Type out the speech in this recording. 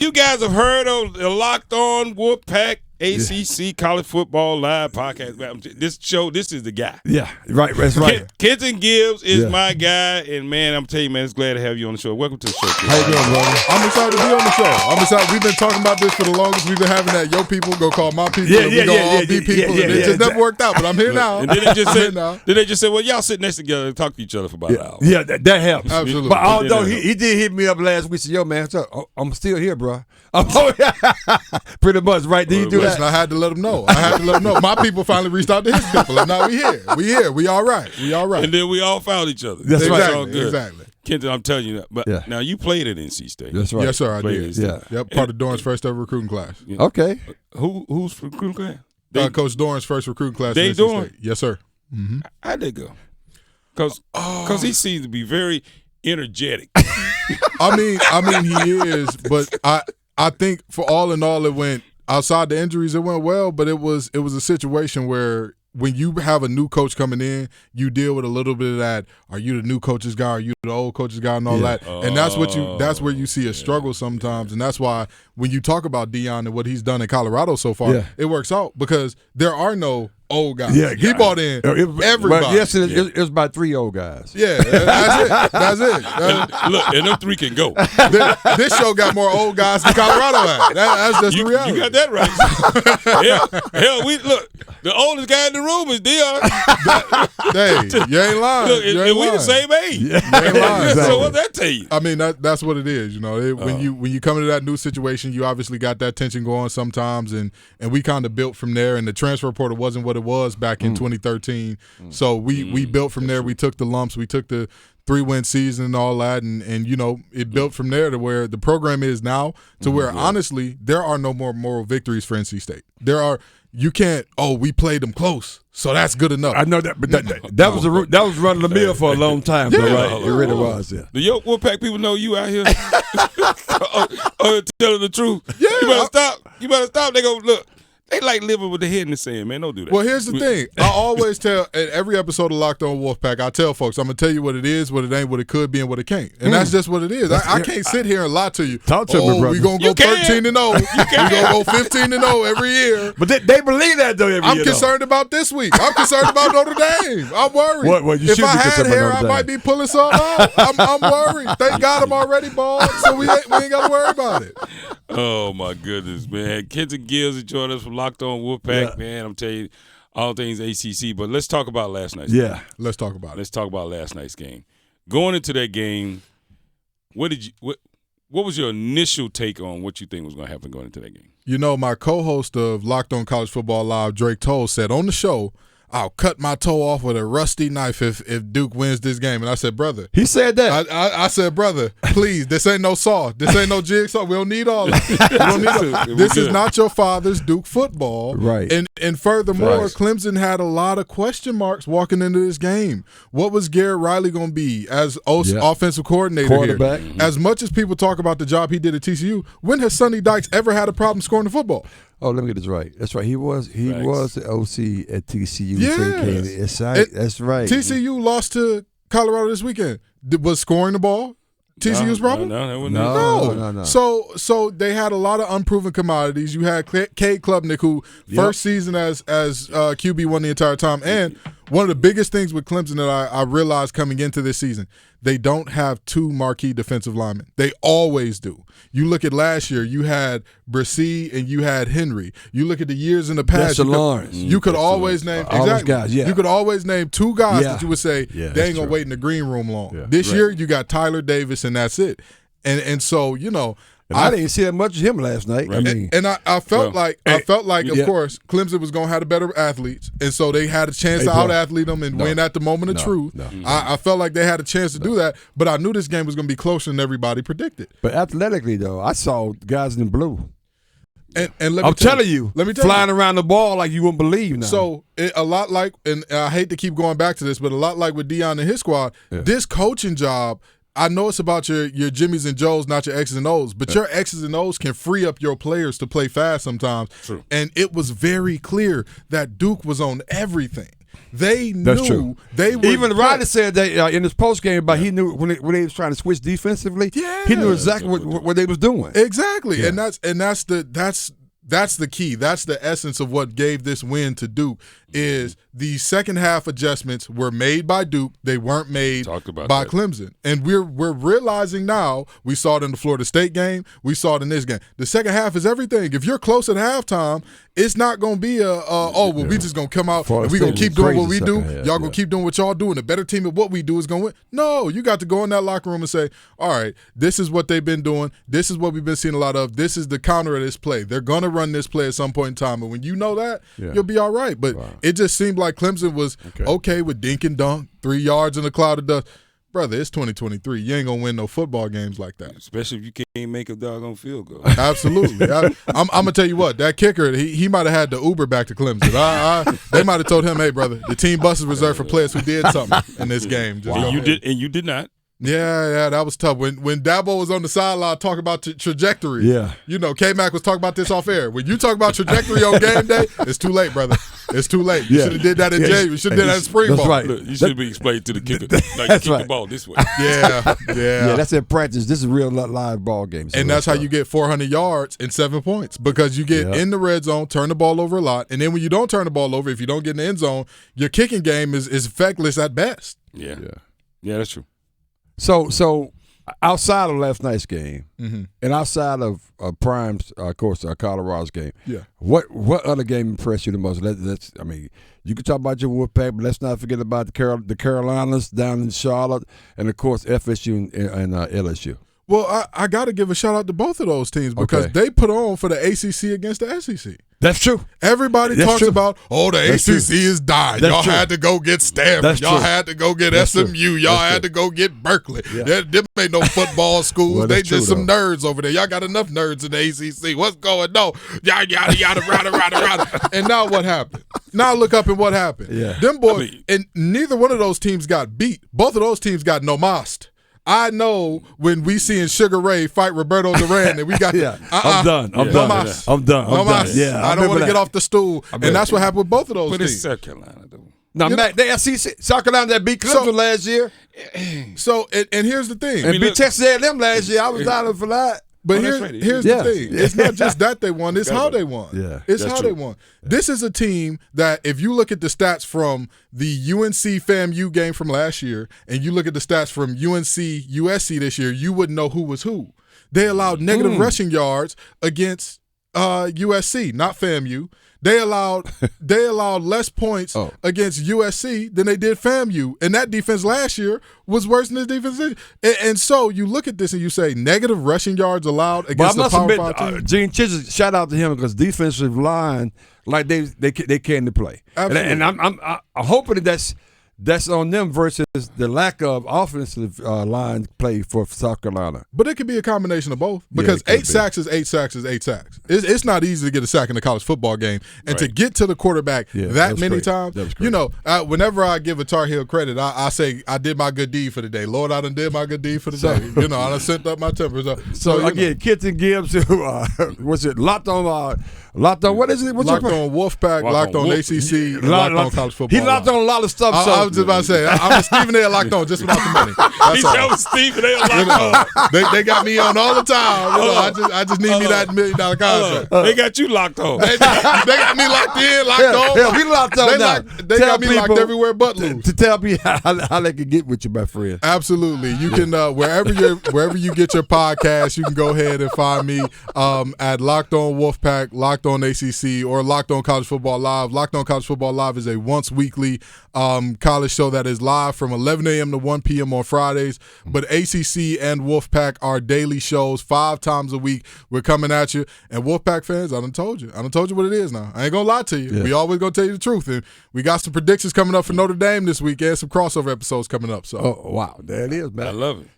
You guys have heard of the Locked On Wolfpack ACC College Football Live podcast. This is the guy. Yeah, right. That's right. Kenton Gibbs is my guy, and man, I'm telling you, man, it's glad to have you on the show. Welcome to the show, Kenton. How you doing, brother? I'm excited to be on the show. I'm excited. We've been talking about this for the longest. We've been having that. Your people go call my people. We go all be people. And it just never worked out. But I'm here now. And then they just said, well, y'all sit next together and talk to each other for about an hour. Yeah, that helps. Absolutely. But although he did hit me up last week, said, "Yo, man, I'm still here, bro." Pretty much, right? Did you do that? Listen, I had to let him know. My people finally reached out to his people, and now we here. We all right. And then we all found each other. That's right. All good. Exactly. Kenton, I'm telling you that. But now you played at NC State. That's right. Yes, sir, I did. Yeah. Yep, part of Dorn's first ever recruiting class. Yeah. Okay. Who's recruiting class? Coach Dorn's first recruiting class. Dave Dorn? State. Yes, sir. Mm-hmm. How'd they go? Because he seems to be very energetic. I mean, he is, but I think for all in all, it went outside the injuries. It went well, but it was a situation where when you have a new coach coming in, you deal with a little bit of that. Are you the new coach's guy? Are you the old coach's guy? And all that. And that's where you see a struggle sometimes. And that's why when you talk about Deion and what he's done in Colorado so far, it works out because there are no old guys. Yeah, he bought in everybody. But yes, it was about 3 old guys. Yeah, that's it. Look, and them 3 can go. This show got more old guys than Colorado had. That's just the reality. You got that right. hell, look. The oldest guy in the room is Deion. Hey, you ain't lying. Look, and we the same age. You ain't lying. Exactly. So what that tell you? I mean, that's what it is. You know, when you come into that new situation, you obviously got that tension going sometimes, and we kind of built from there. And the transfer portal wasn't what it was back in 2013. So we built from there. We took the lumps. We took the 3-win season and all that, and you know, it built from there to where the program is now, to where honestly there are no more moral victories for NC State. You can't. Oh, we played them close, so that's good enough. I know that, but that was running the mill for a long time. Yeah. Right? It really was. Yeah. The Wolfpack people know you out here. Telling the truth. Yeah. You better stop. They go look. They like living with the head in the sand, man. Don't do that. Well, here's the thing. I always tell at every episode of Locked On Wolfpack, I tell folks, I'm going to tell you what it is, what it ain't, what it could be, and what it can't. And that's just what it is. I can't sit here and lie to you. Talk to me, brother. We're going to go 13-0. We're going to go 15-0 every year. But they believe that, though, every year. I'm concerned about this week. I'm concerned about Notre Dame. I'm worried. Well, you if should I be had concerned hair, about I Notre might Dame. be pulling something out. I'm worried. Thank God I'm already bald, so we ain't got to worry about it. Oh, my goodness, man. Kenton Gibbs joined us from Locked On Wolfpack, man. I'm telling you, all things ACC. But let's talk about last night's game. Let's talk about it. Let's talk about last night's game. Going into that game, what was your initial take on what you think was going to happen going into that game? You know, my co-host of Locked On College Football Live, Drake Toll, said on the show, I'll cut my toe off with a rusty knife if Duke wins this game. And I said, brother. He said that. I said, brother, please, this ain't no saw. This ain't no jigsaw. We don't need all of it. We don't need this is not your father's Duke football. Right. And furthermore, Clemson had a lot of question marks walking into this game. What was Garrett Riley going to be as offensive coordinator Quarterback. here? As much as people talk about the job he did at TCU, when has Sonny Dykes ever had a problem scoring the football? Oh, let me get this right. That's right. He was the OC at TCU. Yeah. That's right. TCU lost to Colorado this weekend. Was scoring the ball TCU's problem? No. So they had a lot of unproven commodities. You had Cade Klubnik, who first season as QB1 the entire time. And one of the biggest things with Clemson that I realized coming into this season, they don't have 2 marquee defensive linemen. They always do. You look at last year, you had Brissy and you had Henry. You look at the years in the past, you could always name guys, You could always name 2 guys that you would say they ain't gonna wait in the green room long. Yeah. This year, you got Tyler Davis, and that's it. And so, you know, I didn't see that much of him last night. Right. I mean, I felt like, of course, Clemson was going to have the better athletes, and so they had a chance to out-athlete them and win at the moment of truth. I felt like they had a chance to do that, but I knew this game was going to be closer than everybody predicted. But athletically, though, I saw guys in blue. And let me I'm telling you, let me tell flying around the ball like you wouldn't believe now. So a lot like, and I hate to keep going back to this, but a lot like with Deion and his squad, this coaching job, I know it's about your Jimmies and Joes, not your X's and O's, but your X's and O's can free up your players to play fast sometimes. True. And it was very clear that Duke was on everything. They That's knew true. they were. Even Rodgers said that in his post game, but he knew when they was trying to switch defensively. Yeah. He knew exactly what they was doing. Exactly, Yeah. and that's the key. That's the essence of what gave this win to Duke. Is the second half adjustments were made by Duke. They weren't made Talked about by that. Clemson. And we're realizing now, we saw it in the Florida State game, we saw it in this game. The second half is everything. If you're close at halftime, it's not going to be we just going to come out Florida and we're going to State keep was doing what we crazy do. second half, Y'all going to keep doing what y'all do, and the better team at what we do is going to win. No, you got to go in that locker room and say, all right, this is what they've been doing. This is what we've been seeing a lot of. This is the counter of this play. They're going to run this play at some point in time. And when you know that, you'll be all right. But it just seemed like Clemson was okay with dink and dunk, 3 yards in a cloud of dust. Brother, it's 2023. You ain't going to win no football games like that. Especially if you can't make a doggone field goal. Absolutely. I'm going to tell you what, that kicker, he might have had to Uber back to Clemson. They might have told him, hey, brother, the team bus is reserved for players who did something in this game. Just And you did not. Yeah, that was tough. When Dabo was on the sideline talking about trajectory, K-Mac was talking about this off air. When you talk about trajectory on game day, it's too late, brother. It's too late. You should have did that in January. You should have did that in spring That's ball. right. Look, you should be explained to the kicker like That's kick right. the ball this way. Yeah. Yeah, that's in practice. This is real live ball games. And that's how you get 400 yards and 7 points, because you get in the red zone, turn the ball over a lot, and then when you don't turn the ball over, if you don't get in the end zone, your kicking game is effectless at best. Yeah, that's true. So outside of last night's game, and outside of Prime's, of course, Colorado's game, what other game impressed you the most? You can talk about your Wolfpack, but let's not forget about the Carolinas down in Charlotte, and of course FSU and LSU. Well, I got to give a shout out to both of those teams because they put on for the ACC against the SEC. That's true. Everybody talks about, the ACC is dying. Y'all had to go get Stanford. Y'all had to go get SMU. Y'all had to go get Berkeley. Them ain't no football schools. Well, they just some nerds over there. Y'all got enough nerds in the ACC. What's going on? Yada, yada, yada, rada. And now what happened? Now look up and what happened. Yeah. Them boys, and neither one of those teams got beat. Both of those teams got no-mast. I know when we seeing Sugar Ray fight Roberto Duran and we got I'm done. I'm done. Yeah, I don't want to get off the stool, and that's what happened with both of those But teams. it's South Carolina, though. Now, Matt, the SEC, South Carolina that beat Clemson last year, So, and here's the thing. and beat Texas A&M last year. I was down for that. But that's right. here's the thing. It's not just that they won. It's how they won. Yeah. It's That's how true. they won. This is a team that if you look at the stats from the UNC FAMU game from last year and you look at the stats from UNC USC this year, you wouldn't know who was who. They allowed negative rushing yards against USC, not FAMU. They allowed less points against USC than they did FAMU, and that defense last year was worse than this defense. And so you look at this and you say negative rushing yards allowed against the Power 5 team. Gene Chisholm, shout out to him because defensive line like they came to play. Absolutely. And I'm hoping that's on them versus the lack of offensive line play for South Carolina. But it could be a combination of both because 8 sacks is 8 sacks is 8 sacks. It's not easy to get a sack in a college football game. And to get to the quarterback that many times, whenever I give a Tar Heel credit, I say I did my good deed for the day. Lord, I done did my good deed for the day. I done sent up my tempers. So again, Kenton Gibbs, what's it, locked on, what is it? What's locked on Wolfpack, locked on ACC, locked on college football. He locked on a lot of stuff. I was just about to say, I'm a Stephen A. locked on just without the money. That's all. That was Stephen A. locked on. They got me on all the time. I just need me that $1 million contract. They got you locked on. They got me locked in, locked on. Yeah, we locked on now. They got me locked everywhere but loose. To tell me how they can get with you, my friend. Absolutely. You can wherever you get your podcast, you can go ahead and find me at Locked On Wolfpack, Locked On ACC, or Locked On College Football Live. Locked On College Football Live is a once weekly college show that is live from 11 a.m. to 1 p.m. on Fridays. But ACC and Wolfpack are daily shows 5 times a week. We're coming at you. And Wolfpack fans, I done told you what it is now. I ain't going to lie to you. Yeah. We always going to tell you the truth. And we got some predictions coming up for Notre Dame this week and some crossover episodes coming up. So. Oh, wow. There it is, man. I love it.